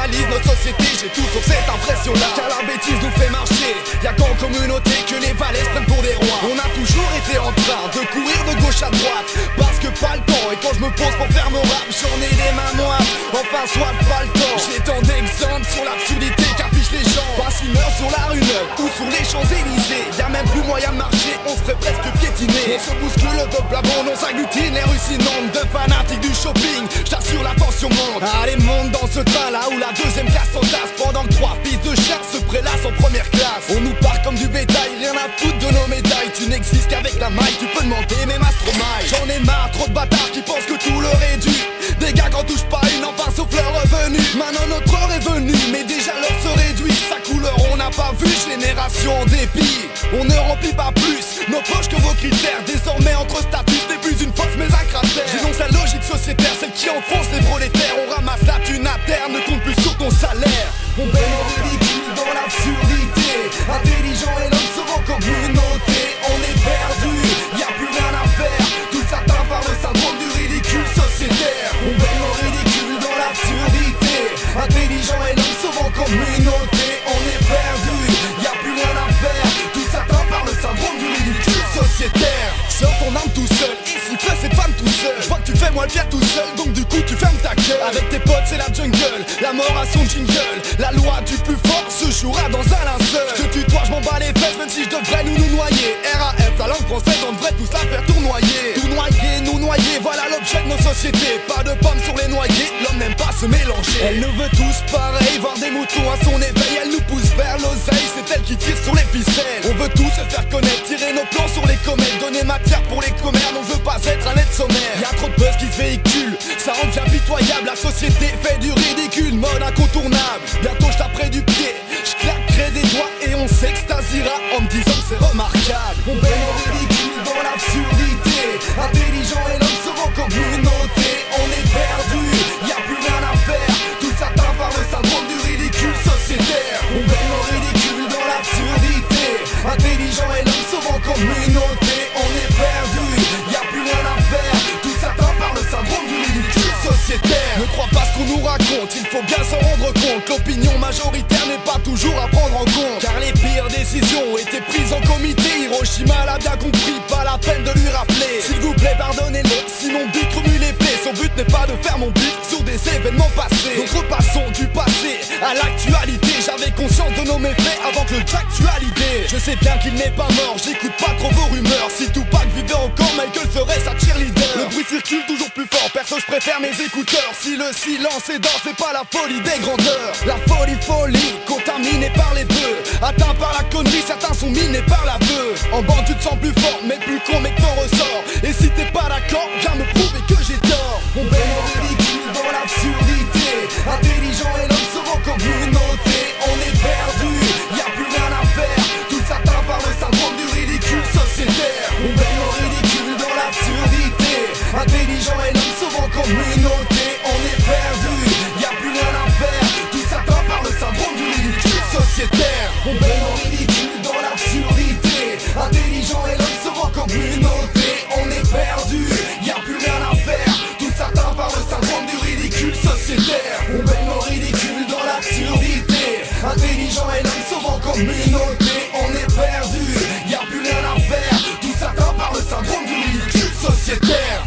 j'analyse notre société, j'ai tout sauf cette impression-là. Car la bêtise nous fait marcher, y'a qu'en communauté que les valets se prennent pour des rois. On a toujours été en train de courir de gauche à droite, parce que pas le temps. Et quand je me pose pour faire mon rap, j'en ai les mains noires. Enfin soit pas le temps. J'ai tant d'exemples sur l'absurdité qu'affichent les gens. Pas s'ils meurent sur la rue Neuve ou sur les Champs-Élysées. Y'a même plus moyen de marcher, on se ferait presque piétiner. On se bouscule au top plafond, on s'agglutine les rues sinon de fanatiques du shopping. J'assure la tension monte. Allez monte dans ce train là où la deuxième classe s'entasse, pendant que 3 fils de chiens se prélassent en première classe. On nous part comme du bétail, rien à foutre de nos médailles. Tu n'existes qu'avec la maille, tu peux demander mes mastromailles. J'en ai marre, trop de bâtards qui pensent que tout leur est dû. Des gars qu'on touche pas une, enfin sauf leur revenu. Maintenant notre heure est venue, mais déjà l'heure se réduit. Sa couleur on n'a pas vu, génération en dépit. On ne remplit pas plus nos poches que vos critères. Désormais entre statuts, t'es plus une fausse mais un cratère. J'énonce la logique sociétaire, celle qui enfonce les prolétaires. On ramasse la thune à terre, ne compte plus sur ton salaire. On baigne en ridicule dans l'absurdité. Intelligent et l'homme se rend communauté. On est perdu, y'a plus rien à faire. Tout s'atteint par le syndrome du ridicule sociétaire. On baigne en ridicule dans l'absurdité. Intelligent et l'homme se rend communauté. On est perdu, y'a plus rien à faire. Tout s'atteint par le syndrome du ridicule sociétaire. Sors ton âme tout seul, et si fais cette femme tout seul. Je vois que tu fais moi le bien tout seul, donc du coup tu fermes ta gueule. Avec tes potes c'est la jungle, la mort à son jingle. La loi du plus fort se jouera dans un linceul. Je te tutoie, je m'en bats les fesses, même si je devrais nous noyer. RAF, la langue française, on devrait tous la faire tournoyer. Tout noyer, nous noyer, voilà l'objet de nos sociétés. Pas de pommes sur les noyers, l'homme n'aime pas se mélanger. Elle nous veut tous pareil, voir des moutons à son éveil. Elle nous pousse vers l'oseille, c'est elle qui tire sur les ficelles. On veut tous se faire connaître, tirer nos plans sur les comètes. Donner matière pour les commères, on veut pas être un être sommaire. Y'a trop de buzz qui se véhicule, ça rend bien pitoyable. La société fait du ridicule, mode incontournable. Bientôt je taperai du pied, je claquerai des doigts et on s'extasiera en me disant que c'est remarquable. On baigne en ridicule dans l'absurdité. Intelligent et l'homme se rend communauté. On est perdu, y'a plus rien à faire. Tout s'atteint par le syndrome du ridicule sociétaire. On baigne en ridicule dans l'absurdité. Intelligent et l'homme se rend communauté. On est perdu, y'a plus rien à faire. Tout s'atteint par le syndrome du ridicule sociétaire. Ne crois pas ce qu'on nous raconte, il faut bien s'en rendre compte. L'opinion majoritaire n'est pas toujours à prendre en compte, car les pires décisions ont été prises en comité. Hiroshima l'a bien compris, pas la peine de lui rappeler. S'il vous plaît pardonnez-le, si mon but remue les plaies. Son but n'est pas de faire mon but sur des événements passés. Donc repassons du passé à l'actualité. J'avais conscience de nos méfaits avant que le track tue à l'idée. Je sais bien qu'il n'est pas mort, j'écoute pas trop vos rumeurs. Si Tupac vivait encore, Michael serait sa cheerleader. Le bruit circule toujours plus fort, perso je préfère mes écouteurs. Si le silence est dense, c'est pas la folie des grandeurs. La folie, contaminée par les bœufs. Atteint par la connerie, certains sont minés par la bœuf. En bande tu te sens plus fort, mais plus con, mais que t'en ressort. Et si t'es pas d'accord, viens me prouver que j'ai tort. On baigne en ridicule dans l'absurdité. Intelligent et l'homme se rend communauté. On est perdu, y'a plus rien à faire. Tout s'atteint par le syndrome du ridicule sociétaire. On baigne en ridicule dans l'absurdité. Intelligent et l'homme se rend communauté. On est perdu, y'a plus rien à faire. Tout s'atteint par le syndrome du ridicule sociétaire. On baigne en ridicule dans l'absurdité. Intelligent et l'homme se rend communauté. On est perdu, y'a plus rien à faire. Tout s'atteint par le syndrome du ridicule sociétaire. On baigne en ridicule dans l'absurdité. Intelligent et l'homme se rend communauté. On est perdu, y'a plus rien à faire. Tout s'atteint par le syndrome du ridicule sociétaire.